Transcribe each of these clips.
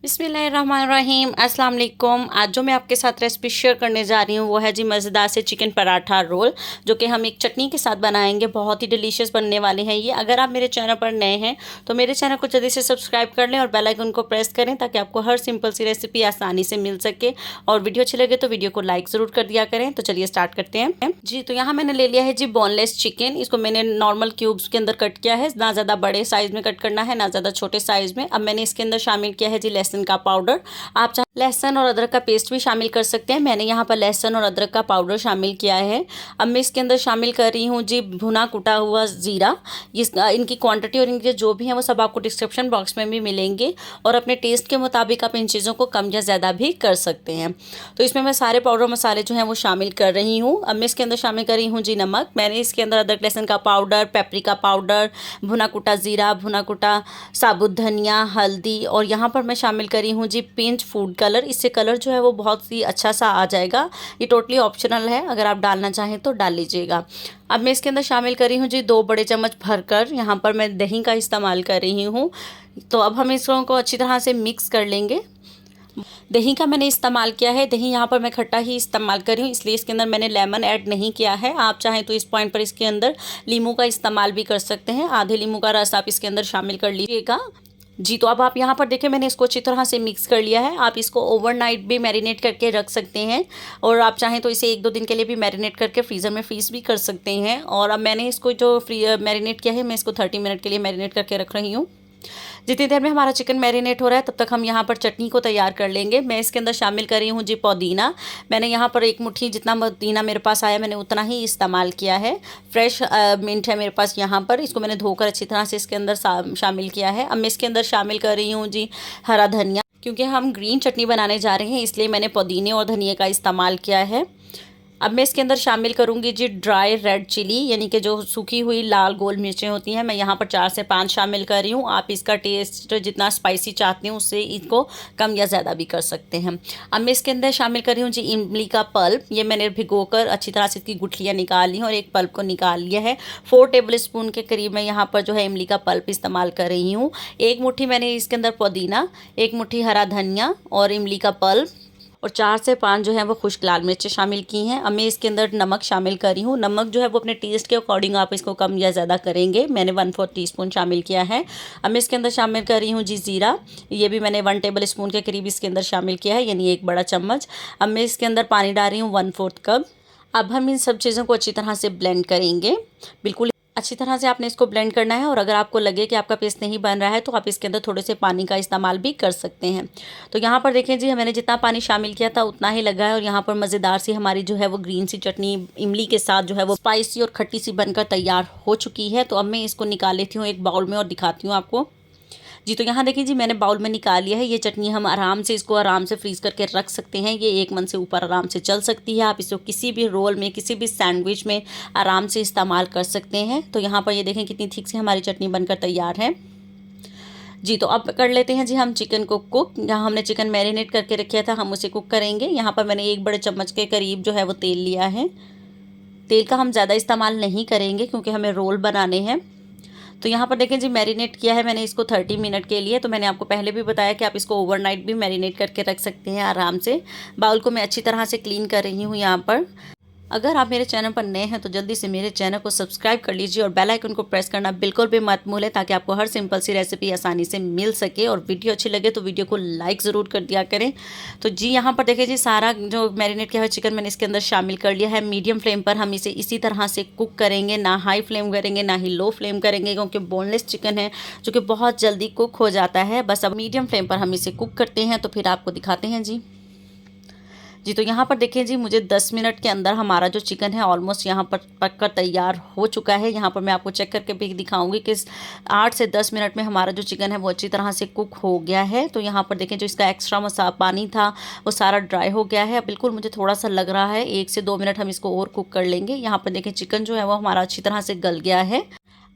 बिस्मिल्लाहिर्रहमानिर्रहीम अस्सलाम वालेकुम। आज जो मैं आपके साथ रेसिपी शेयर करने जा रही हूँ वो है जी मज़ेदार से चिकन पराठा रोल, जो कि हम एक चटनी के साथ बनाएंगे। बहुत ही डिलीशियस बनने वाले हैं ये। अगर आप मेरे चैनल पर नए हैं तो मेरे चैनल को जल्दी से सब्सक्राइब कर लें और बेल आइकन को प्रेस करें ताकि आपको हर सिंपल सी रेसिपी आसानी से मिल सके। और वीडियो अच्छी लगे तो वीडियो को लाइक ज़रूर कर दिया करें। तो चलिए स्टार्ट करते हैं जी। तो यहाँ मैंने ले लिया है जी बोनलेस चिकन। इसको मैंने नॉर्मल क्यूब्स के अंदर कट किया है, ना ज़्यादा बड़े साइज़ में कट करना है ना ज़्यादा छोटे साइज़ में। अब मैंने इसके अंदर शामिल किया है जी लहसुन का पाउडर। आप चाहे लहसुन और अदरक का पेस्ट भी शामिल कर सकते हैं। मैंने यहाँ पर लहसुन और अदरक का पाउडर शामिल किया है। अब मैं इसके अंदर शामिल कर रही हूँ जी भुना कुटा हुआ ज़ीरा। इनकी क्वांटिटी और इनके जो भी हैं वो सब आपको डिस्क्रिप्शन बॉक्स में भी मिलेंगे और अपने टेस्ट के मुताबिक आप इन चीज़ों को कम या ज़्यादा भी कर सकते हैं। तो इसमें मैं सारे पाउडर मसाले जो हैं वो शामिल कर रही हूँ। अब मैं इसके अंदर शामिल कर रही हूँ जी नमक। मैंने इसके अंदर अदरक लहसुन का पाउडर, पेपरिका पाउडर, भुना कुटा ज़ीरा, भुना कुटा साबुत धनिया, हल्दी और यहाँ पर मैं शामिल करी हूँ जी पिंच फूड कलर। इससे कलर जो है वो बहुत ही अच्छा सा आ जाएगा। ये टोटली ऑप्शनल है, अगर आप डालना चाहें तो डाल लीजिएगा। अब मैं इसके अंदर शामिल करी हूँ जी 2 बड़े चम्मच भरकर। यहाँ पर मैं दही का इस्तेमाल कर रही हूँ। तो अब हम इसको अच्छी तरह से मिक्स कर लेंगे। दही का मैंने इस्तेमाल किया है। दही यहाँ पर मैं खट्टा ही इस्तेमाल कर रही हूँ, इसलिए इसके अंदर मैंने लेमन ऐड नहीं किया है। आप चाहें तो इस पॉइंट पर इसके अंदर नींबू का इस्तेमाल भी कर सकते हैं। आधे नींबू का रस आप इसके अंदर शामिल कर लीजिएगा जी। तो अब आप यहाँ पर देखें मैंने इसको अच्छी तरह से मिक्स कर लिया है। आप इसको ओवरनाइट भी मैरिनेट करके रख सकते हैं और आप चाहें तो इसे 1-2 दिन के लिए भी मैरिनेट करके फ्रीज़र में फ्रीज़ भी कर सकते हैं। और अब मैंने इसको जो मैरिनेट किया है मैं इसको 30 मिनट के लिए मैरिनेट करके रख रही हूँ। जितनी देर में हमारा चिकन मैरिनेट हो रहा है तब तक हम यहाँ पर चटनी को तैयार कर लेंगे। मैं इसके अंदर शामिल कर रही हूँ जी पुदीना। मैंने यहाँ पर 1 मुट्ठी जितना पुदीना मेरे पास आया मैंने उतना ही इस्तेमाल किया है। फ्रेश मिंट है मेरे पास यहाँ पर। इसको मैंने धोकर अच्छी तरह से इसके अंदर शामिल किया है। अब मैं इसके अंदर शामिल कर रही हूँ जी हरा धनिया। क्योंकि हम ग्रीन चटनी बनाने जा रहे हैं इसलिए मैंने पुदीने और धनिया का इस्तेमाल किया है। अब मैं इसके अंदर शामिल करूंगी जी ड्राई रेड चिली, यानी कि जो सूखी हुई लाल गोल मिर्चें होती हैं। मैं यहाँ पर 4 से 5 शामिल कर रही हूँ। आप इसका टेस्ट जितना स्पाइसी चाहते हैं उससे इसको कम या ज़्यादा भी कर सकते हैं। अब मैं इसके अंदर शामिल कर रही हूँ जी इमली का पल्प। ये मैंने भिगोकर अच्छी तरह से इसकी गुठलियाँ निकाल ली और एक पल्प को निकाल लिया है। 4 टेबल स्पून के करीब मैं यहाँ पर जो है इमली का पल्प इस्तेमाल कर रही हूँ। 1 मुट्ठी मैंने इसके अंदर पुदीना, 1 मुट्ठी हरा धनिया और इमली का पल्प और 4 से 5 जो है वो खुश्क लाल मिर्चें शामिल की हैं। अब मैं इसके अंदर नमक शामिल कर रही हूँ। नमक जो है वो अपने टेस्ट के अकॉर्डिंग आप इसको कम या ज़्यादा करेंगे। मैंने 1/4 टीस्पून शामिल किया है। अब मैं इसके अंदर शामिल कर रही हूँ जी ज़ीरा। ये भी मैंने 1 टेबल स्पून के करीब इसके अंदर शामिल किया है, यानी 1 बड़ा चम्मच। अब मैं इसके अंदर पानी डाल रही हूँ 1/4 कप। अब हम इन सब चीज़ों को अच्छी तरह से ब्लेंड करेंगे। बिल्कुल अच्छी तरह से आपने इसको ब्लेंड करना है और अगर आपको लगे कि आपका पेस्ट नहीं बन रहा है तो आप इसके अंदर थोड़े से पानी का इस्तेमाल भी कर सकते हैं। तो यहाँ पर देखें जी मैंने जितना पानी शामिल किया था उतना ही लगा है और यहाँ पर मज़ेदार सी हमारी जो है वो ग्रीन सी चटनी इमली के साथ जो है वो स्पाइसी और खट्टी सी बनकर तैयार हो चुकी है। तो अब मैं इसको निकाल लेती हूँ एक बाउल में और दिखाती हूँ आपको जी। तो यहाँ देखिए जी मैंने बाउल में निकाल लिया है। ये चटनी हम आराम से इसको आराम से फ्रीज़ करके रख सकते हैं। ये 1 मंथ से ऊपर आराम से चल सकती है। आप इसको किसी भी रोल में, किसी भी सैंडविच में आराम से इस्तेमाल कर सकते हैं। तो यहाँ पर ये देखें कितनी थिक सी हमारी चटनी बनकर तैयार है जी। तो अब कर लेते हैं जी हम चिकन को कुक। यहाँ हमने चिकन मैरिनेट करके रखा था, हम उसे कुक करेंगे। यहाँ पर मैंने 1 बड़े चम्मच के करीब जो है वो तेल लिया है। तेल का हम ज़्यादा इस्तेमाल नहीं करेंगे क्योंकि हमें रोल बनाने हैं। तो यहाँ पर देखें जी मैरिनेट किया है मैंने इसको 30 मिनट के लिए। तो मैंने आपको पहले भी बताया कि आप इसको ओवरनाइट भी मैरिनेट करके रख सकते हैं आराम से। बाउल को मैं अच्छी तरह से क्लीन कर रही हूँ यहाँ पर। अगर आप मेरे चैनल पर नए हैं तो जल्दी से मेरे चैनल को सब्सक्राइब कर लीजिए और बेल आइकन को प्रेस करना बिल्कुल भी मत भूलें ताकि आपको हर सिंपल सी रेसिपी आसानी से मिल सके। और वीडियो अच्छी लगे तो वीडियो को लाइक ज़रूर कर दिया करें। तो जी यहाँ पर देखिए जी सारा जो मैरिनेट किया हुआ चिकन मैंने इसके अंदर शामिल कर लिया है। मीडियम फ्लेम पर हम इसे इसी तरह से कुक करेंगे, ना हाई फ्लेम करेंगे ना ही लो फ्लेम करेंगे क्योंकि बोनलेस चिकन है जो कि बहुत जल्दी कुक हो जाता है। बस अब मीडियम फ्लेम पर हम इसे कुक करते हैं तो फिर आपको दिखाते हैं जी। तो यहाँ पर देखिए जी मुझे 10 मिनट के अंदर हमारा जो चिकन है ऑलमोस्ट यहाँ पर पककर तैयार हो चुका है। यहाँ पर मैं आपको चेक करके भी दिखाऊंगी कि 8 से 10 मिनट में हमारा जो चिकन है वो अच्छी तरह से कुक हो गया है। तो यहाँ पर देखें जो इसका एक्स्ट्रा पानी था वो सारा ड्राई हो गया है। बिल्कुल मुझे थोड़ा सा लग रहा है 1 से 2 मिनट हम इसको और कुक कर लेंगे। यहाँ पर देखें चिकन जो है वो हमारा अच्छी तरह से गल गया है।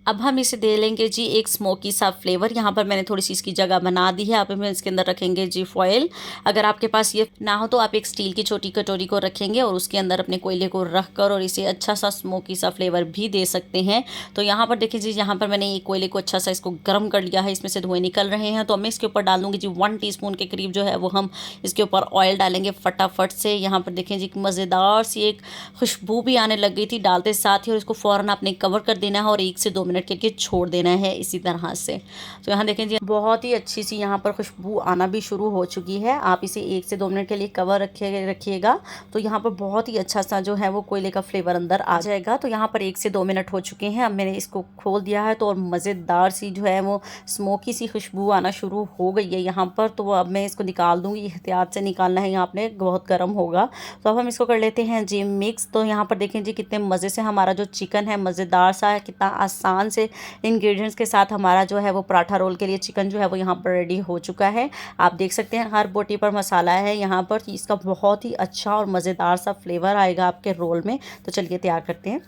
अब हम इसे दे लेंगे जी एक स्मोकी सा फ्लेवर। यहाँ पर मैंने थोड़ी सी इसकी जगह बना दी है। आप हम इसके अंदर रखेंगे जी फॉयल। अगर आपके पास ये ना हो तो आप एक स्टील की छोटी कटोरी को रखेंगे और उसके अंदर अपने कोयले को रख कर और इसे अच्छा सा स्मोकी सा फ्लेवर भी दे सकते हैं। तो यहाँ पर देखिए जी, यहाँ पर मैंने एक कोयले को अच्छा सा इसको गर्म कर लिया है, इसमें से धुएं निकल रहे हैं। तो मैं इसके ऊपर डाल दूँगी जी 1 टीस्पून के करीब जो है वो हम इसके ऊपर ऑयल डालेंगे फटाफट से। यहाँ पर देखें जी मज़ेदार सी एक खुशबू भी आने लग गई थी डालते साथ ही, और इसको फ़ौरन आपने कवर कर देना है और 1 से 2 मिनट के लिए छोड़ देना है इसी तरह से। तो यहाँ देखें जी बहुत ही अच्छी सी यहाँ पर खुशबू आना भी शुरू हो चुकी है। आप इसे 1 से 2 मिनट के लिए कवर रखिएगा तो यहाँ पर बहुत ही अच्छा सा जो है वो कोयले का फ्लेवर अंदर आ जाएगा। तो यहाँ पर 1 से 2 मिनट हो चुके हैं। अब मैंने इसको खोल दिया है तो और मज़ेदार सी जो है वो स्मोकी सी खुशबू आना शुरू हो गई है यहाँ पर। तो अब मैं इसको निकाल दूँगी, एहतियात से निकालना है, यहाँ पे बहुत गर्म होगा। तो अब हम इसको कर लेते हैं जी मिक्स। तो यहाँ पर देखें जी कितने मज़े से हमारा जो चिकन है मज़ेदार सा है, कितना आसान से इंग्रेडिएंट्स के साथ हमारा जो है वो पराठा रोल के लिए चिकन जो है वो यहाँ पर रेडी हो चुका है। आप देख सकते हैं हर बोटी पर मसाला है यहाँ पर, इसका बहुत ही अच्छा और मज़ेदार सा फ्लेवर आएगा आपके रोल में। तो चलिए तैयार करते हैं।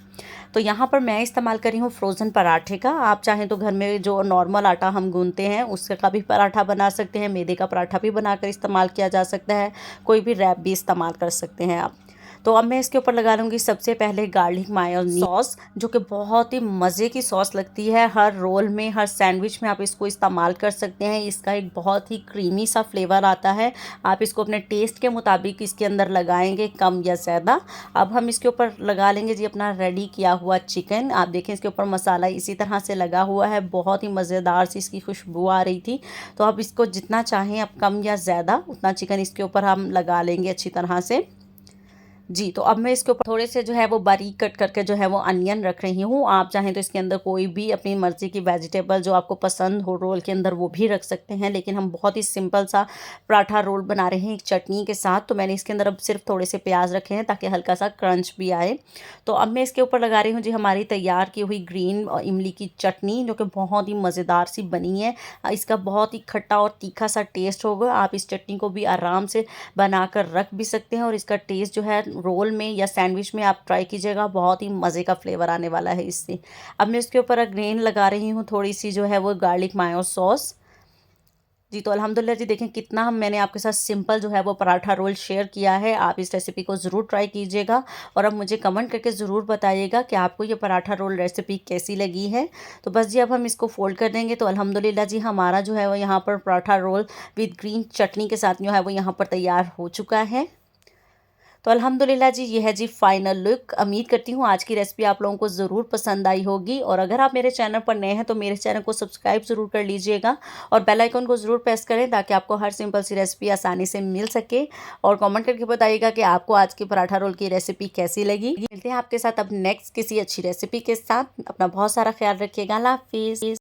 तो यहाँ पर मैं इस्तेमाल कर रही हूँ फ्रोज़न पराठे का। आप चाहें तो घर में जो नॉर्मल आटा हम गूंथते हैं उसका भी पराठा बना सकते हैं, मैदे का पराठा भी बनाकर इस्तेमाल किया जा सकता है, कोई भी रैप भी इस्तेमाल कर सकते हैं आप। तो अब मैं इसके ऊपर लगा लूँगी सबसे पहले गार्लिक मायोनीज सॉस, जो कि बहुत ही मज़े की सॉस लगती है। हर रोल में, हर सैंडविच में आप इसको इस्तेमाल कर सकते हैं। इसका एक बहुत ही क्रीमी सा फ्लेवर आता है। आप इसको अपने टेस्ट के मुताबिक इसके अंदर लगाएंगे, कम या ज़्यादा। अब हम इसके ऊपर लगा लेंगे जी अपना रेडी किया हुआ चिकन। आप देखें इसके ऊपर मसाला इसी तरह से लगा हुआ है, बहुत ही मज़ेदार सी इसकी खुशबू आ रही थी। तो अब इसको जितना चाहें आप कम या ज़्यादा उतना चिकन इसके ऊपर हम लगा लेंगे अच्छी तरह से जी। तो अब मैं इसके ऊपर थोड़े से जो है वो बारीक कट करके जो है वो अनियन रख रही हूँ। आप चाहें तो इसके अंदर कोई भी अपनी मर्ज़ी की वेजिटेबल जो आपको पसंद हो रोल के अंदर वो भी रख सकते हैं, लेकिन हम बहुत ही सिंपल सा पराठा रोल बना रहे हैं एक चटनी के साथ। तो मैंने इसके अंदर अब सिर्फ थोड़े से प्याज रखे हैं ताकि हल्का सा क्रंच भी आए। तो अब मैं इसके ऊपर लगा रही हूँ जी हमारी तैयार की हुई ग्रीन और इमली की चटनी, जो कि बहुत ही मज़ेदार सी बनी है। इसका बहुत ही खट्टा और तीखा सा टेस्ट होगा। आप इस चटनी को भी आराम से बनाकर रख भी सकते हैं और इसका टेस्ट जो है रोल में या सैंडविच में आप ट्राई कीजिएगा, बहुत ही मज़े का फ्लेवर आने वाला है इससे। अब मैं इसके ऊपर अगेन लगा रही हूँ थोड़ी सी जो है वो गार्लिक मायो सॉस जी। तो अल्हम्दुलिल्लाह जी देखें कितना मैंने आपके साथ सिंपल जो है वो पराठा रोल शेयर किया है। आप इस रेसिपी को ज़रूर ट्राई कीजिएगा और अब मुझे कमेंट करके ज़रूर बताइएगा कि आपको ये पराठा रोल रेसिपी कैसी लगी है। तो बस जी अब हम इसको फोल्ड कर देंगे। तो अल्हम्दुलिल्लाह जी हमारा जो है वो यहाँ पर पराठा रोल विद ग्रीन चटनी के साथ जो है वो यहाँ पर तैयार हो चुका है। तो अल्हम्दुलिल्लाह जी ये है जी फाइनल लुक। उम्मीद करती हूँ आज की रेसिपी आप लोगों को ज़रूर पसंद आई होगी, और अगर आप मेरे चैनल पर नए हैं तो मेरे चैनल को सब्सक्राइब ज़रूर कर लीजिएगा और बेल आइकन को ज़रूर प्रेस करें ताकि आपको हर सिंपल सी रेसिपी आसानी से मिल सके। और कमेंट करके बताइएगा कि आपको आज की पराठा रोल की रेसिपी कैसी लगी। मिलते हैं आपके साथ अब नेक्स्ट किसी अच्छी रेसिपी के साथ। अपना बहुत सारा ख्याल रखिएगा। अल्लाह हाफिज़।